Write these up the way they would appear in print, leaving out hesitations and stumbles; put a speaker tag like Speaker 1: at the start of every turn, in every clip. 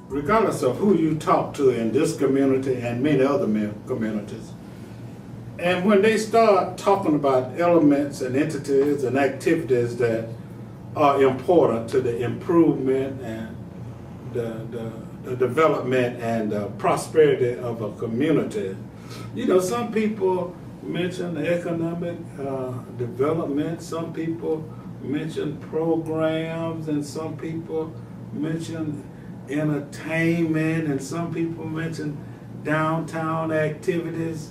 Speaker 1: regardless of who you talk to in this community and many other communities, and when they start talking about elements and entities and activities that are important to the improvement and the development and the prosperity of a community, you know, some people mention economic development, some people mention programs, and some people mention entertainment, and some people mention downtown activities.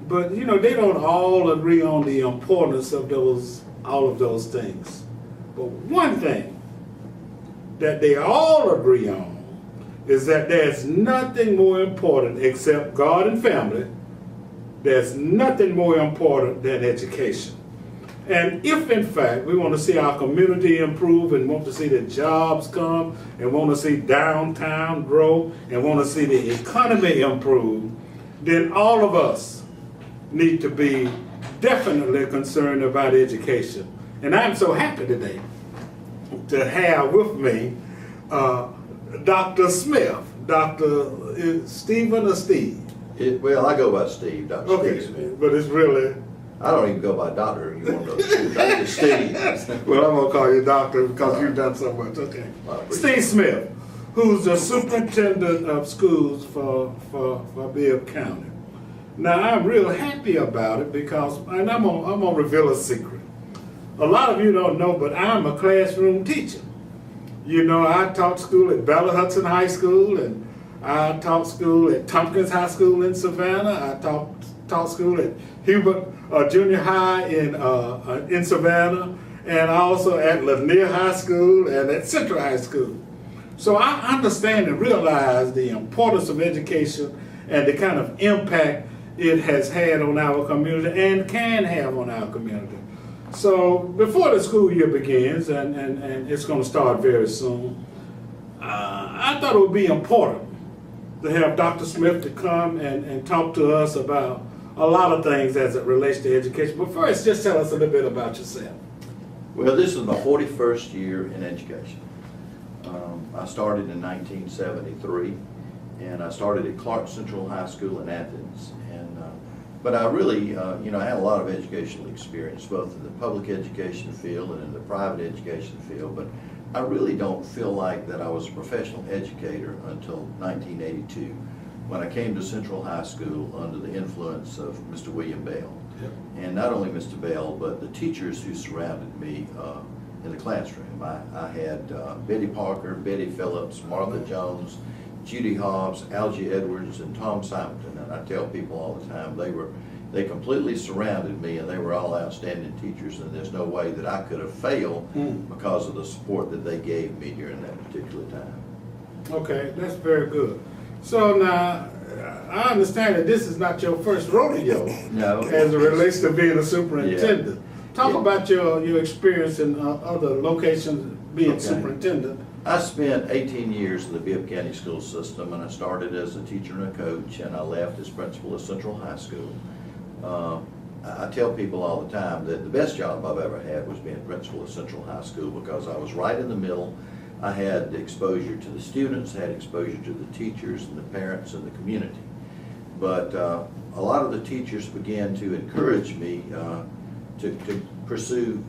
Speaker 1: But you know, they don't all agree on the importance of all of those things. But one thing that they all agree on is that there's nothing more important except God and family. There's nothing more important than education. And if in fact we want to see our community improve and want to see the jobs come and want to see downtown grow and want to see the economy improve, then all of us need to be definitely concerned about education. And I'm so happy today to have with me Dr. Smith, Dr. Stephen or Steve?
Speaker 2: Well, I go by Steve, Dr.
Speaker 1: Okay,
Speaker 2: Steve Smith.
Speaker 1: but it's really...
Speaker 2: I don't even go by doctor. You want to know Dr. Steve.
Speaker 1: Well, I'm going to call you doctor because you've done so much. Okay. Steve Smith, who's the superintendent of schools for Bibb County. Now, I'm real happy about it because, and I'm gonna reveal a secret. A lot of you don't know, but I'm a classroom teacher. You know, I taught school at Bella Hudson High School, and I taught school at Tompkins High School in Savannah. I taught school at Hubert Junior High in Savannah, and also at Lanier High School and at Central High School. So I understand and realize the importance of education and the kind of impact it has had on our community and can have on our community. So before the school year begins, and it's going to start very soon, I thought it would be important to have Dr. Smith to come and talk to us about a lot of things as it relates to education. But first, just tell us a little bit about yourself.
Speaker 2: Well, this is my 41st year in education. I started in 1973, and I started at Clark Central High School in Athens. But I really, you know, I had a lot of educational experience, both in the public education field and in the private education field, but I really don't feel like that I was a professional educator until 1982, when I came to Central High School under the influence of Mr. William Bell.
Speaker 1: Yep.
Speaker 2: And not only Mr. Bell, but the teachers who surrounded me in the classroom. I had Betty Parker, Betty Phillips, Martha Jones, Judy Hobbs, Algie Edwards, and Tom Simonton. And I tell people all the time, they completely surrounded me, and they were all outstanding teachers, and there's no way that I could have failed because of the support that they gave me during that particular time.
Speaker 1: Okay, that's very good. So now, I understand that this is not your first rodeo.
Speaker 2: No.
Speaker 1: As it relates to being a superintendent. Yeah. Talk about your experience in other locations being superintendent.
Speaker 2: I spent 18 years in the Bibb County school system, and I started as a teacher and a coach, and I left as principal of Central High School. I tell people all the time that the best job I've ever had was being principal of Central High School, because I was right in the middle. I had exposure to the students, had exposure to the teachers and the parents and the community. But a lot of the teachers began to encourage me to pursue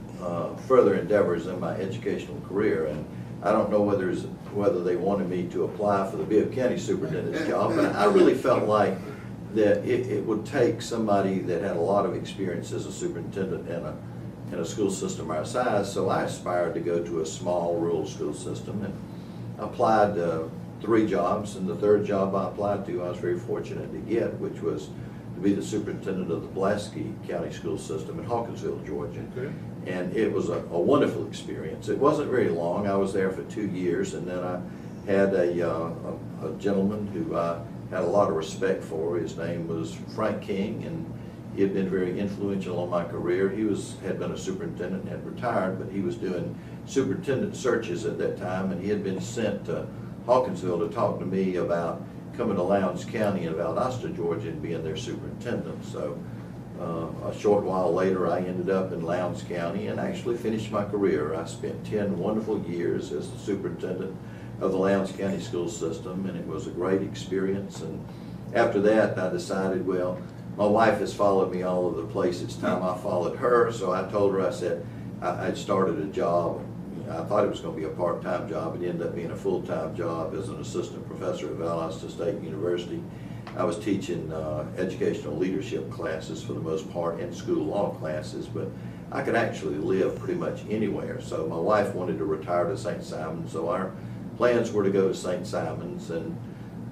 Speaker 2: further endeavors in my educational career. And I don't know whether they wanted me to apply for the Bibb County superintendent's job, but I really felt like that it would take somebody that had a lot of experience as a superintendent in a school system our size. So I aspired to go to a small rural school system and applied 3 jobs, and the 3rd job I applied to I was very fortunate to get, which was to be the superintendent of the Pulaski County School System in Hawkinsville, Georgia. Okay. And it was a wonderful experience. It wasn't very long. I was there for 2 years, and then I had a gentleman who I had a lot of respect for. His name was Frank King, and he had been very influential on my career. He had been a superintendent and had retired, but he was doing superintendent searches at that time, and he had been sent to Hawkinsville to talk to me about coming to Lowndes County in Valdosta, Georgia, and being their superintendent. So a short while later, I ended up in Lowndes County and actually finished my career. I spent 10 wonderful years as the superintendent of the Lowndes County school system, and it was a great experience. And after that, I decided, well, my wife has followed me all over the place. It's time I followed her. So I told her, I said, I'd started a job. I thought it was going to be a part-time job. It ended up being a full-time job as an assistant professor at Valdosta State University. I was teaching educational leadership classes for the most part, and school law classes, but I could actually live pretty much anywhere. So my wife wanted to retire to St. Simons, so our plans were to go to St. Simons. And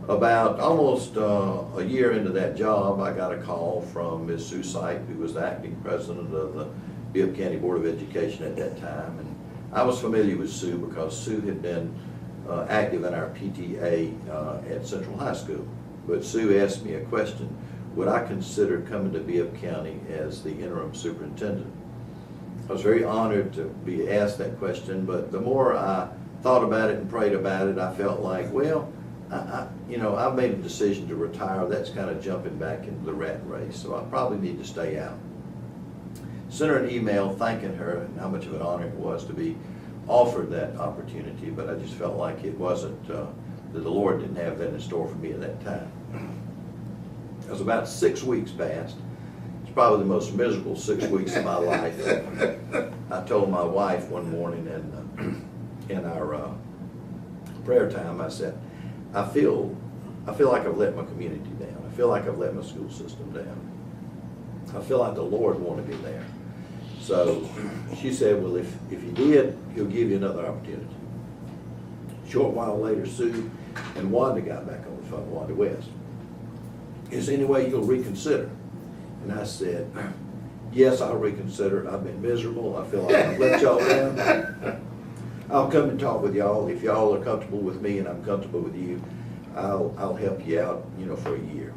Speaker 2: about almost a year into that job, I got a call from Ms. Sue Sipe, who was the acting president of the Bibb County Board of Education at that time. And I was familiar with Sue because Sue had been active in our PTA at Central High School. But Sue asked me a question: would I consider coming to Bibb County as the interim superintendent? I was very honored to be asked that question, but the more I thought about it and prayed about it, I felt like, well, I've made a decision to retire. That's kind of jumping back into the rat race, so I probably need to stay out. Sent her an email thanking her and how much of an honor it was to be offered that opportunity, but I just felt like it wasn't, that the Lord didn't have that in store for me at that time. It was about 6 weeks past. It's probably the most miserable 6 weeks of my life. I told my wife one morning in our prayer time, I said, I feel like I've let my community down. I feel like I've let my school system down. I feel like the Lord wanted me there. So she said, well, if he did, he'll give you another opportunity. A short while later, Sue and Wanda got back on the phone, Wanda West. Is there any way you'll reconsider? And I said, yes, I'll reconsider. I've been miserable. I feel like I've let y'all down. I'll come and talk with y'all. If y'all are comfortable with me and I'm comfortable with you, I'll help you out, for a year.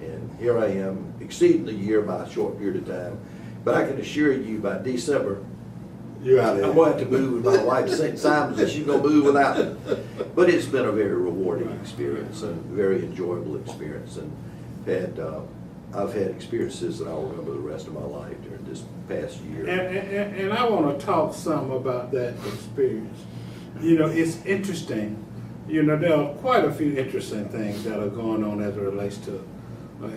Speaker 2: And here I am, exceeding the year by a short period of time. But I can assure you, by December,
Speaker 1: You're out there.
Speaker 2: I'm going to have to move with my wife to St. Simons, and she's going to move without me. But it's been a very rewarding experience and very enjoyable experience. And I've had experiences that I'll remember the rest of my life during this past year.
Speaker 1: And I want to talk some about that experience. It's interesting. There are quite a few interesting things that are going on as it relates to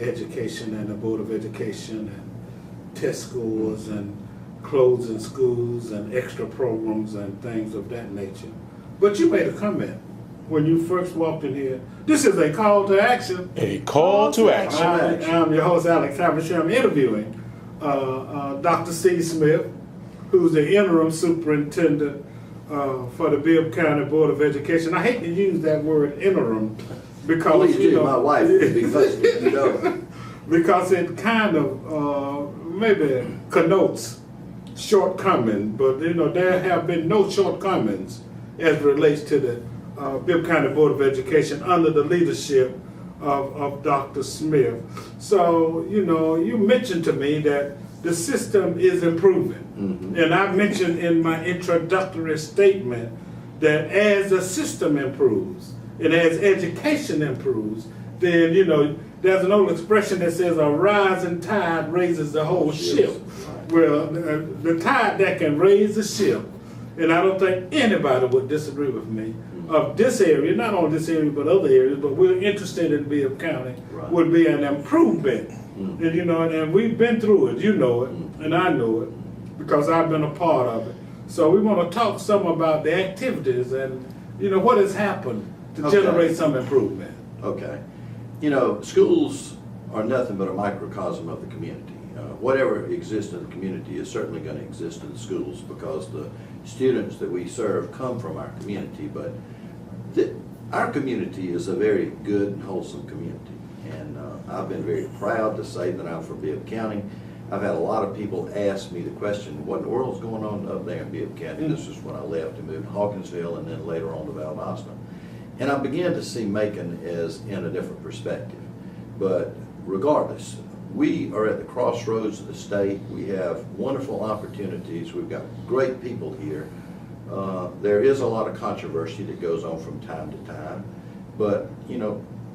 Speaker 1: education and the Board of Education and test scores and closing schools and extra programs and things of that nature. But you made a comment when you first walked in here. This is a call to action.
Speaker 3: A call to action.
Speaker 1: I'm your host, Alex Haversham. I'm interviewing Dr. C. Smith, who's the interim superintendent for the Bibb County Board of Education. I hate to use that word interim because,
Speaker 2: Please do. My wife would be fussy if you don't.
Speaker 1: Because it kind of maybe connotes shortcoming, but there have been no shortcomings as it relates to the Bibb County Board of Education under the leadership of Dr. Smith. So, you mentioned to me that the system is improving. Mm-hmm. And I mentioned in my introductory statement that as the system improves and as education improves, then, there's an old expression that says a rising tide raises the whole ship. Well, the tide that can raise the ship, and I don't think anybody would disagree with me, of this area, not only this area but other areas, but we're interested in Bibb County, would be an improvement. And and we've been through it, and I know it because I've been a part of it. So we want to talk some about the activities and what has happened to generate some improvement.
Speaker 2: Okay. Schools are nothing but a microcosm of the community. Whatever exists in the community is certainly going to exist in the schools because the students that we serve come from our community. But our community is a very good and wholesome community. And I've been very proud to say that I'm from Bibb County. I've had a lot of people ask me the question, what in the world's going on up there in Bibb County? This is when I left and moved to Hawkinsville and then later on to Valdosta. And I began to see Macon as in a different perspective. But regardless, we are at the crossroads of the state. We have wonderful opportunities. We've got great people here. There is a lot of controversy that goes on from time to time, but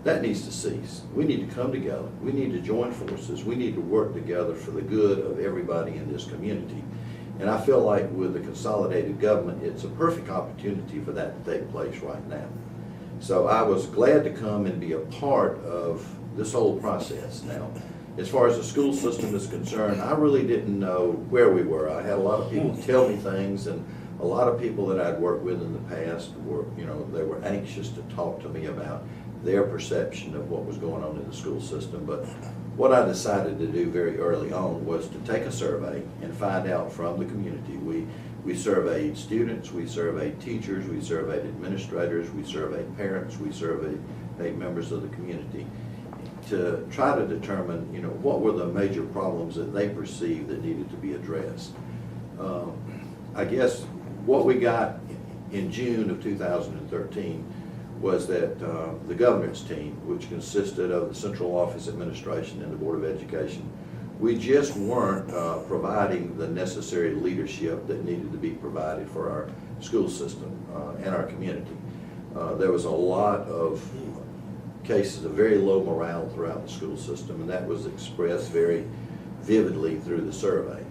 Speaker 2: that needs to cease. We need to come together. We need to join forces. We need to work together for the good of everybody in this community. And I feel like with the consolidated government, it's a perfect opportunity for that to take place right now. So I was glad to come and be a part of this whole process. Now, as far as the school system is concerned, I really didn't know where we were. I had a lot of people tell me things, and a lot of people that I'd worked with in the past were, they were anxious to talk to me about their perception of what was going on in the school system. But what I decided to do very early on was to take a survey and find out from the community. We surveyed students, we surveyed teachers, we surveyed administrators, we surveyed parents, we surveyed members of the community to try to determine, what were the major problems that they perceived that needed to be addressed. I guess what we got in June of 2013 was that the governance team, which consisted of the Central Office Administration and the Board of Education, we just weren't providing the necessary leadership that needed to be provided for our school system and our community. There was a lot of cases of very low morale throughout the school system, and that was expressed very vividly through the survey.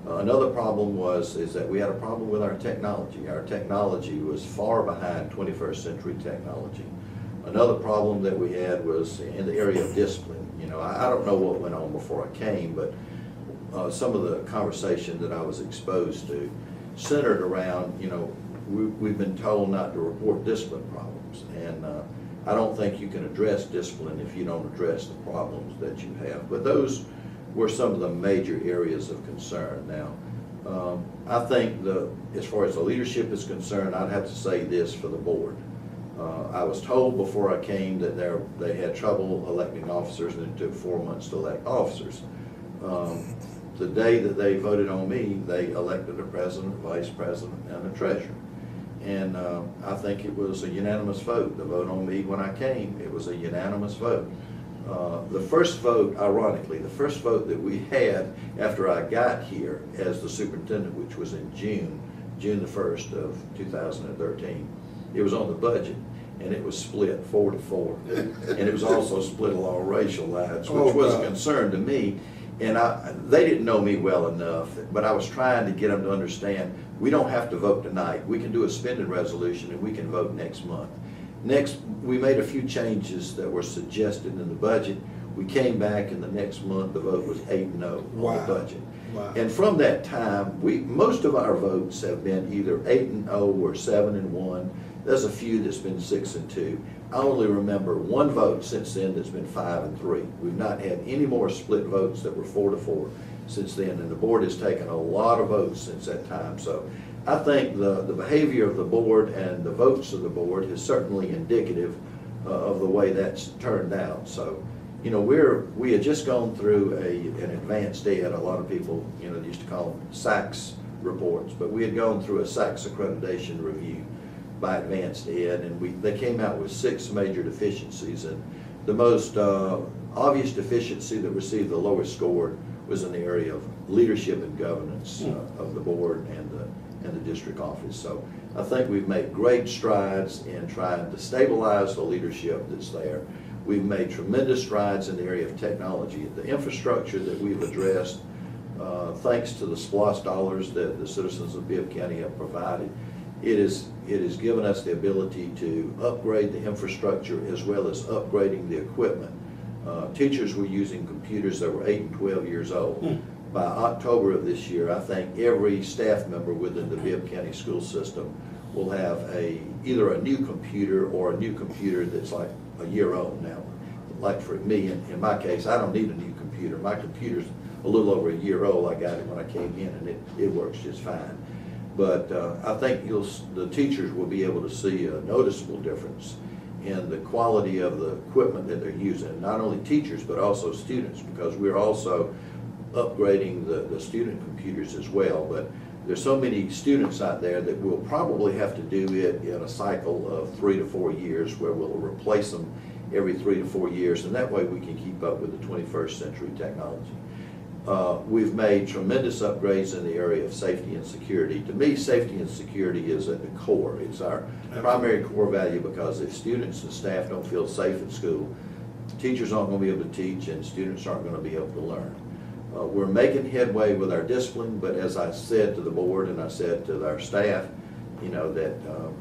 Speaker 2: Another problem is that we had a problem with our technology. Our technology was far behind 21st century technology. Another problem that we had was in the area of discipline. I don't know what went on before I came, but some of the conversation that I was exposed to centered around, we've been told not to report discipline problems. And I don't think you can address discipline if you don't address the problems that you have. But those were some of the major areas of concern. Now, I think as far as the leadership is concerned, I'd have to say this for the board. I was told before I came that they had trouble electing officers, and it took 4 months to elect officers. The day that they voted on me, they elected a president, vice president, and a treasurer. And I think it was a unanimous vote. The vote on me when I came, it was a unanimous vote. The first vote, ironically, the first vote that we had after I got here as the superintendent, which was in June the 1st of 2013, it was on the budget, and it was split 4-4. And it was also split along racial lines, which was a concern to me. And they didn't know me well enough, but I was trying to get them to understand, we don't have to vote tonight. We can do a spending resolution, and we can vote next month. Next, we made a few changes that were suggested in the budget. We came back, and the next month the vote was 8-0 on the budget.
Speaker 1: Wow.
Speaker 2: And from that time, most of our votes have been either 8-0 or 7-1. There's a few that's been 6-2. I only remember one vote since then that's been 5-3. We've not had any more split votes that were 4-4 since then, and the board has taken a lot of votes since that time. So I think the behavior of the board and the votes of the board is certainly indicative of the way that's turned out. So, we had just gone through an advanced ed. A lot of people, they used to call them SACS reports, but we had gone through a SACS accreditation review by advanced ed, and they came out with 6 major deficiencies. And the most obvious deficiency that received the lowest score was in the area of leadership and governance of the board and the district office. So I think we've made great strides in trying to stabilize the leadership that's there. We've made tremendous strides in the area of technology. The infrastructure that we've addressed, thanks to the SPLOST dollars that the citizens of Bibb County have provided, it has given us the ability to upgrade the infrastructure as well as upgrading the equipment. Teachers were using computers that were 8 and 12 years old. By October of this year, I think every staff member within the Bibb County school system will have either a new computer or a new computer that's like a year old now. Like for me, in my case, I don't need a new computer. My computer's a little over a year old. I got it when I came in, and it works just fine. But I think the teachers will be able to see a noticeable difference in the quality of the equipment that they're using. Not only teachers, but also students, because we're also upgrading the student computers as well. But there's so many students out there that we'll probably have to do it in a cycle of 3 to 4 years, where we'll replace them every 3 to 4 years, and that way we can keep up with the 21st century technology. We've made tremendous upgrades in the area of safety and security. To me, safety and security is at the core. It's our primary core value, because if students and staff don't feel safe at school, teachers aren't going to be able to teach, and students aren't going to be able to learn. We're making headway with our discipline, but as I said to the board and I said to our staff, you know, that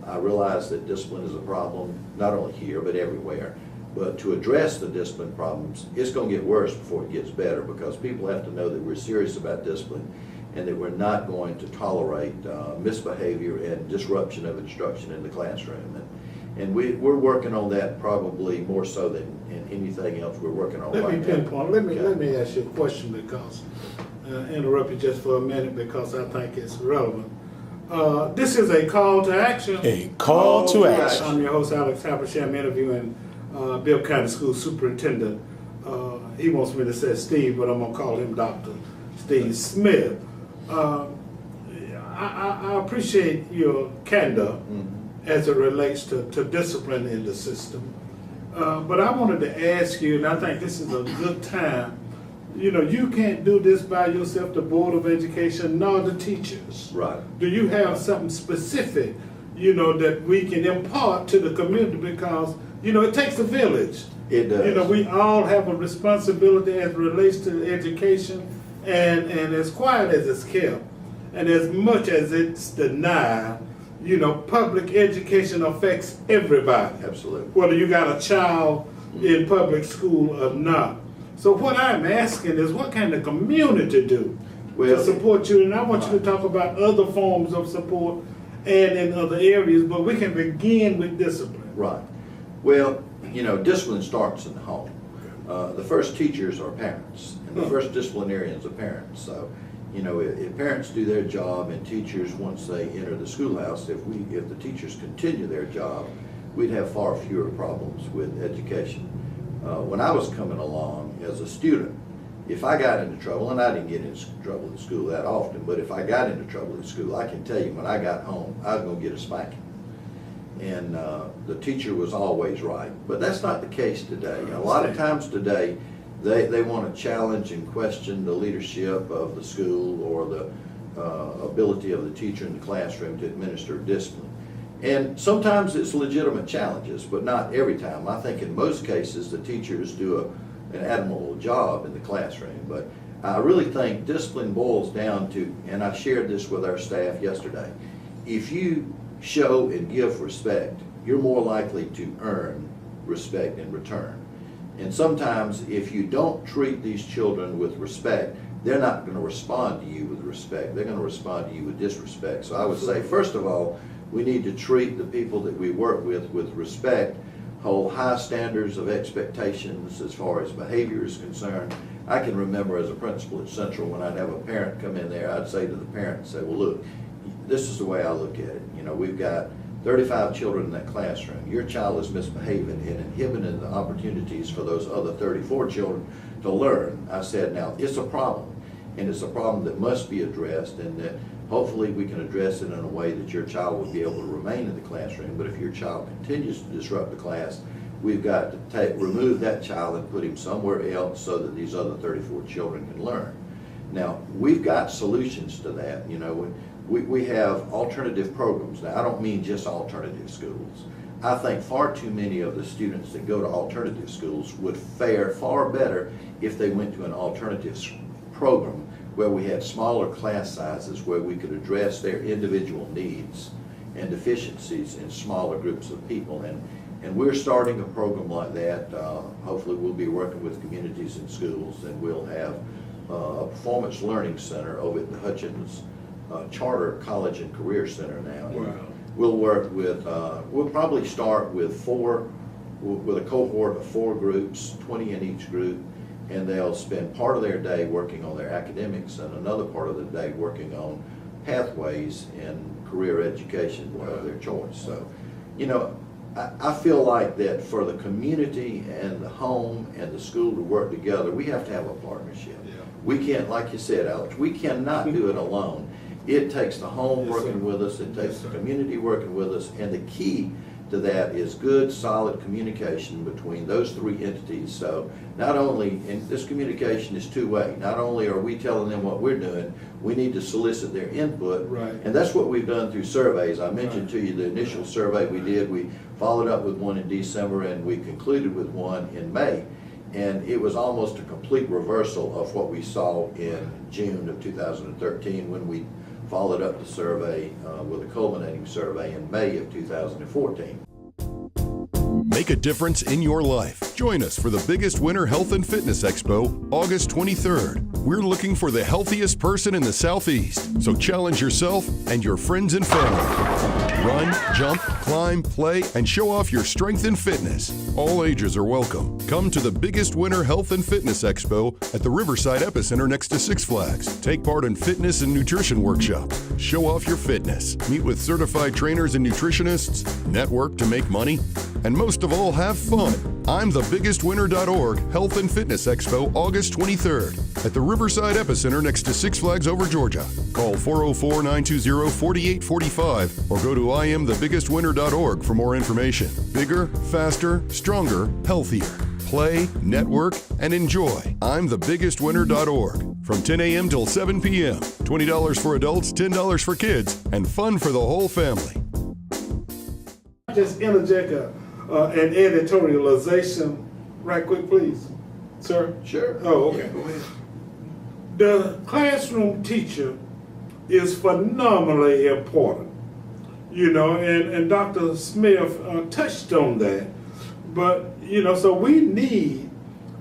Speaker 2: I realize that discipline is a problem, not only here, but everywhere. But to address the discipline problems, it's going to get worse before it gets better, because people have to know that we're serious about discipline and that we're not going to tolerate misbehavior and disruption of instruction in the classroom. And we're working on that probably more so than in anything else we're working on right now.
Speaker 1: Let me pinpoint, let me ask you a question, because, interrupt you just for a minute because I think it's relevant. This is a call to action.
Speaker 3: A call to action.
Speaker 1: I'm your host, Alex Habersham. I'm interviewing Bibb County School Superintendent. He wants me to say Steve, but I'm going to call him Dr. Steve Smith. I appreciate your candor as it relates to discipline in the system. But I wanted to ask you, and I think this is a good time, you know, you can't do this by yourself, the Board of Education, nor the teachers.
Speaker 2: Right.
Speaker 1: Do you have something specific, you know, that we can impart to the community? Because, you know, it takes a village.
Speaker 2: It does.
Speaker 1: You know, we all have a responsibility as it relates to education, and as quiet as it's kept, and as much as it's denied, you know, public education affects everybody.
Speaker 2: Absolutely.
Speaker 1: Whether you got a child in public school or not. So what I'm asking is, what can the community do to support you? And I want you to talk about other forms of support and in other areas, but we can begin with discipline.
Speaker 2: Right. Well, you know, discipline starts in the home. The first teachers are parents, and the first disciplinarians are parents. So, you know, if parents do their job and teachers, once they enter the schoolhouse, if the teachers continue their job, we'd have far fewer problems with education. When I was coming along as a student, if I got into trouble, and I didn't get into trouble in school that often, but if I got into trouble in school, I can tell you when I got home, I was going to get a spanking. And the teacher was always right. But that's not the case today. A lot of times today, they want to challenge and question the leadership of the school or the ability of the teacher in the classroom to administer discipline. And sometimes it's legitimate challenges, but not every time. I think in most cases the teachers do an admirable job in the classroom. But I really think discipline boils down to, and I shared this with our staff yesterday, if you show and give respect, you're more likely to earn respect in return. And sometimes if you don't treat these children with respect, they're not going to respond to you with respect. They're going to respond to you with disrespect. So I would say, first of all, we need to treat the people that we work with respect, hold high standards of expectations as far as behavior is concerned. I can remember as a principal at Central, when I'd have a parent come in there, I'd say to the parent, say, well, look, this is the way I look at it. You know, we've got 35 children in that classroom. Your child is misbehaving and inhibiting the opportunities for those other 34 children to learn. I said, now, it's a problem, and it's a problem that must be addressed, and that hopefully we can address it in a way that your child will be able to remain in the classroom. But if your child continues to disrupt the class, we've got to remove that child and put him somewhere else so that these other 34 children can learn. Now, we've got solutions to that. You know, we have alternative programs. Now, I don't mean just alternative schools. I think far too many of the students that go to alternative schools would fare far better if they went to an alternative program where we had smaller class sizes, where we could address their individual needs and deficiencies in smaller groups of people. And we're starting a program like that. Hopefully we'll be working with communities and schools, and we'll have a performance learning center over at the Hutchins Charter College and Career Center now.
Speaker 1: Wow.
Speaker 2: We'll work with, we'll probably start with a cohort of 4 groups, 20 in each group, and they'll spend part of their day working on their academics and another part of the day working on pathways in career education of their choice. So, you know, I feel like that for the community and the home and the school to work together, we have to have a partnership. Yeah. We can't, like you said, Alex, we cannot do it alone. It takes the home working with us, it takes the community working with us, and the key to that is good, solid communication between those 3 entities. So not only, and this communication is two-way, not only are we telling them what we're doing, we need to solicit their input.
Speaker 1: Right.
Speaker 2: And that's what we've done through surveys. I mentioned to you the initial survey we did. We followed up with one in December, and we concluded with one in May. And it was almost a complete reversal of what we saw in June of 2013 when we followed up the survey with a culminating survey in May of 2014.
Speaker 4: Make a difference in your life. Join us for the biggest winter health and fitness expo, August 23rd. We're looking for the healthiest person in the Southeast, so challenge yourself and your friends and family. Run, jump, climb, play, and show off your strength and fitness. All ages are welcome. Come to the biggest winter health and fitness expo at the Riverside Epicenter next to Six Flags. Take part in fitness and nutrition workshops. Show off your fitness. Meet with certified trainers and nutritionists. Network to make money. And most of all, have fun. I'm thebigestwinner.org Health and Fitness Expo, August 23rd at the Riverside Epicenter next to Six Flags Over Georgia. Call 404-920-4845 or go to IMBW60 for more information. Bigger, faster, stronger, healthier. Play, network, and enjoy. I'm thebigestwinner.org. From 10 a.m. till 7 p.m. $20 for adults, $10 for kids, and fun for the whole family.
Speaker 1: Just interject an editorialization right quick, please, sir.
Speaker 2: Sure.
Speaker 1: Oh, okay.
Speaker 2: Yeah, go ahead.
Speaker 1: The classroom teacher is phenomenally important, you know, and Dr. Smith touched on that. But, you know, so we need,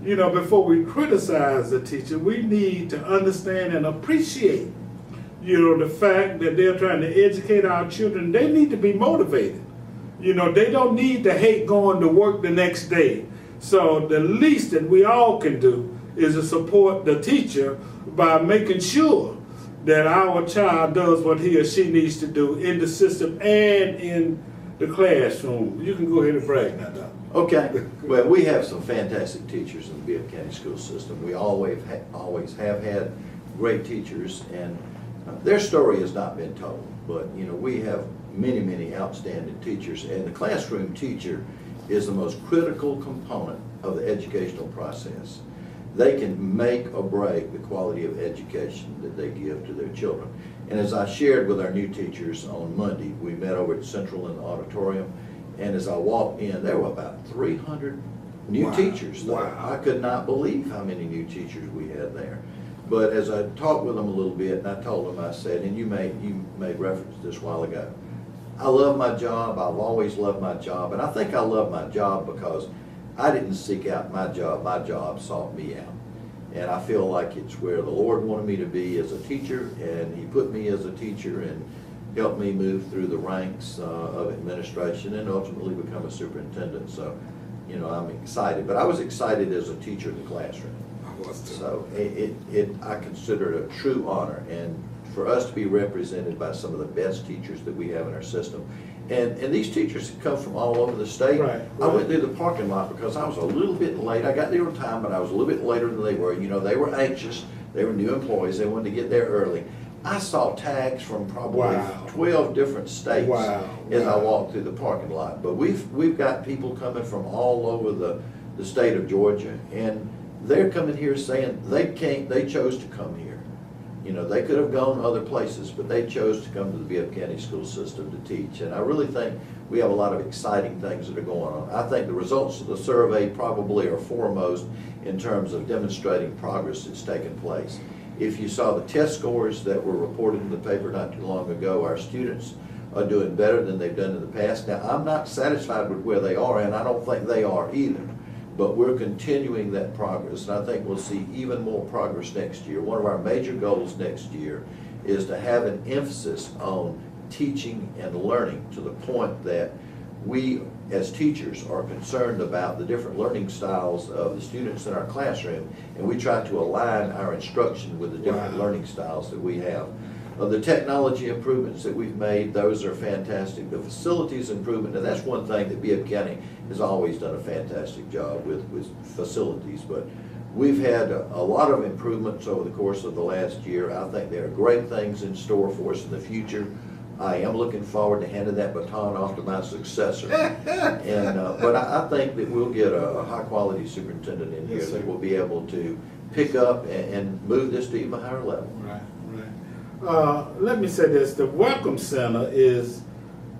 Speaker 1: you know, before we criticize the teacher, we need to understand and appreciate, you know, the fact that they're trying to educate our children. They need to be motivated. You know, they don't need to hate going to work the next day. So the least that we all can do is to support the teacher by making sure that our child does what he or she needs to do in the system and in the classroom. You can go ahead and brag now, Doc.
Speaker 2: Okay. Well, we have some fantastic teachers in the Bibb County school system. We always have had great teachers, and their story has not been told. But, you know, we have many, many outstanding teachers, and the classroom teacher is the most critical component of the educational process. They can make or break the quality of education that they give to their children. And as I shared with our new teachers on Monday, we met over at Central in the auditorium, and as I walked in, there were about 300 new teachers there.
Speaker 1: Wow.
Speaker 2: I could not believe how many new teachers we had there. But as I talked with them a little bit, and I told them, I said, and you made reference to this a while ago, I love my job. I've always loved my job, and I think I love my job because I didn't seek out my job. My job sought me out. And I feel like it's where the Lord wanted me to be as a teacher, and He put me as a teacher and helped me move through the ranks of administration and ultimately become a superintendent. So, you know, I'm excited. But I was excited as a teacher in the classroom.
Speaker 1: I was too.
Speaker 2: So I consider it a true honor, and for us to be represented by some of the best teachers that we have in our system. And these teachers come from all over the state.
Speaker 1: Right.
Speaker 2: I went through the parking lot because I was a little bit late. I got there on time, but I was a little bit later than they were. You know, they were anxious. They were new employees. They wanted to get there early. I saw tags from probably 12 different states as I walked through the parking lot. But we've got people coming from all over the state of Georgia, and they're coming here saying they chose to come here. You know, they could have gone other places, but they chose to come to the Bibb County school system to teach. And I really think we have a lot of exciting things that are going on. I think the results of the survey probably are foremost in terms of demonstrating progress that's taken place. If you saw the test scores that were reported in the paper not too long ago, our students are doing better than they've done in the past. Now, I'm not satisfied with where they are, and I don't think they are either. But we're continuing that progress, and I think we'll see even more progress next year. One of our major goals next year is to have an emphasis on teaching and learning to the point that we as teachers are concerned about the different learning styles of the students in our classroom, and we try to align our instruction with the different learning styles that we have. The technology improvements that we've made, those are fantastic. The facilities improvement, and that's one thing that Bibb County has always done a fantastic job with facilities. But we've had a lot of improvements over the course of the last year. I think there are great things in store for us in the future. I am looking forward to handing that baton off to my successor. But I think that we'll get a high-quality superintendent in here that will be able to pick up and move this to even a higher level.
Speaker 1: Right. Let me say this: the Welcome Center is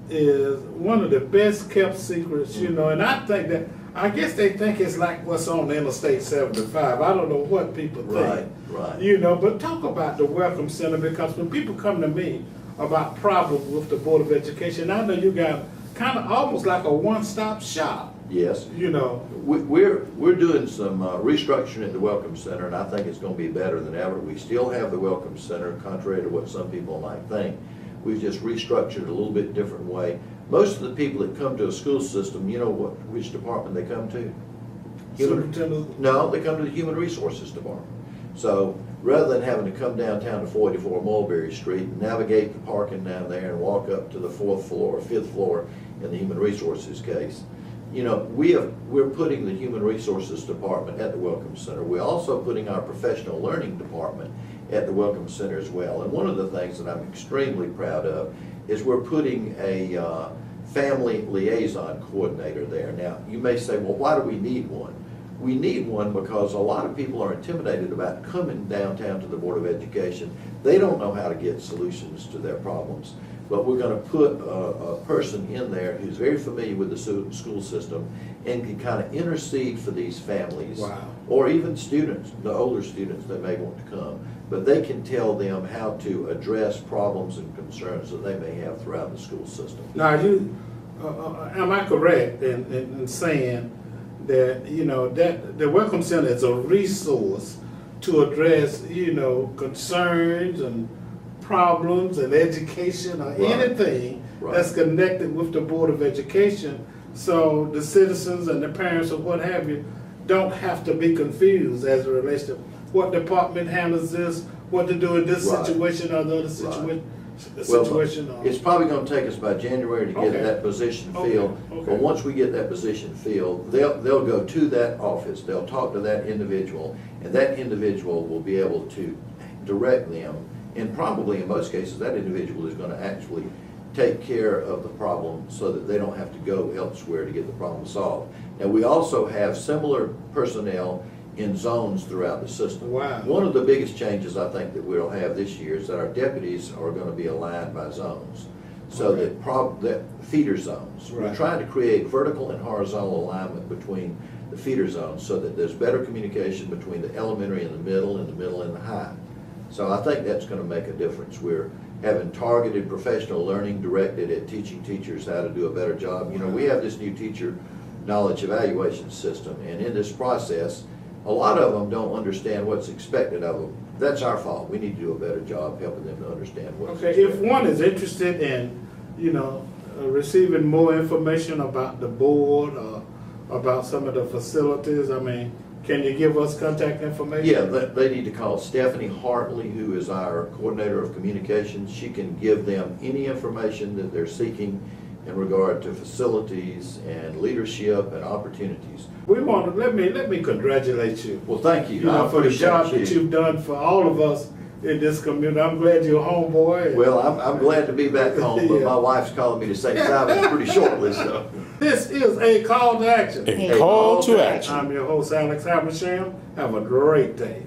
Speaker 1: one of the best kept secrets, you know, and I I guess they think it's like what's on Interstate 75. I don't know what people think.
Speaker 2: Right.
Speaker 1: You know, but talk about the Welcome Center, because when people come to me about problems with the Board of Education, I know you got kind of almost like a one-stop shop.
Speaker 2: Yes.
Speaker 1: You know.
Speaker 2: We're doing some restructuring at the Welcome Center, and I think it's going to be better than ever. We still have the Welcome Center, contrary to what some people might think. We've just restructured it a little bit different way. Most of the people that come to a school system, you know which department they come to? No, they come to the Human Resources Department. So rather than having to come downtown to 44 Mulberry Street and navigate the parking down there and walk up to the 4th floor or 5th floor in the Human Resources case, you know, we're putting the Human Resources Department at the Welcome Center. We're also putting our Professional Learning Department at the Welcome Center as well. And one of the things that I'm extremely proud of is we're putting a family liaison coordinator there. Now, you may say, well, why do we need one? We need one because a lot of people are intimidated about coming downtown to the Board of Education. They don't know how to get solutions to their problems. But we're going to put a person in there who's very familiar with the school system and can kind of intercede for these families.
Speaker 1: Wow.
Speaker 2: Or even students, the older students that may want to come. But they can tell them how to address problems and concerns that they may have throughout the school system.
Speaker 1: Now, am I correct in saying that, you know, that the Welcome Center is a resource to address, you know, concerns and problems and education or anything that's connected with the Board of Education, so the citizens and the parents or what have you don't have to be confused as it relates to what department handles this, what to do in this situation or the other situation.
Speaker 2: It's probably going to take us by January to get that position filled. But once we get that position filled, they'll go to that office, they'll talk to that individual, and that individual will be able to direct them. And probably in most cases, that individual is going to actually take care of the problem so that they don't have to go elsewhere to get the problem solved. Now, we also have similar personnel in zones throughout the system.
Speaker 1: Wow.
Speaker 2: One of the biggest changes I think that we'll have this year is that our deputies are going to be aligned by zones. So that feeder zones. We're trying to create vertical and horizontal alignment between the feeder zones so that there's better communication between the elementary and the middle and the high. So I think that's going to make a difference. We're having targeted professional learning directed at teaching teachers how to do a better job. You know, we have this new teacher knowledge evaluation system, and in this process, a lot of them don't understand what's expected of them. That's our fault. We need to do a better job helping them to understand what's expected.
Speaker 1: If one is interested in, you know, receiving more information about the board or about some of the facilities, I mean, can you give us contact information?
Speaker 2: Yeah, they need to call Stephanie Hartley, who is our coordinator of communications. She can give them any information that they're seeking in regard to facilities and leadership and opportunities.
Speaker 1: We want to let me congratulate you.
Speaker 2: Well, thank you.
Speaker 1: You know, for the job that you've done for all of us in this community. I'm glad you're a homeboy.
Speaker 2: Well, I'm glad to be back home, but my wife's calling me to St. Simon pretty shortly, so.
Speaker 1: This is a call to action.
Speaker 3: A call to action.
Speaker 1: I'm your host, Alex Habersham. Have a great day.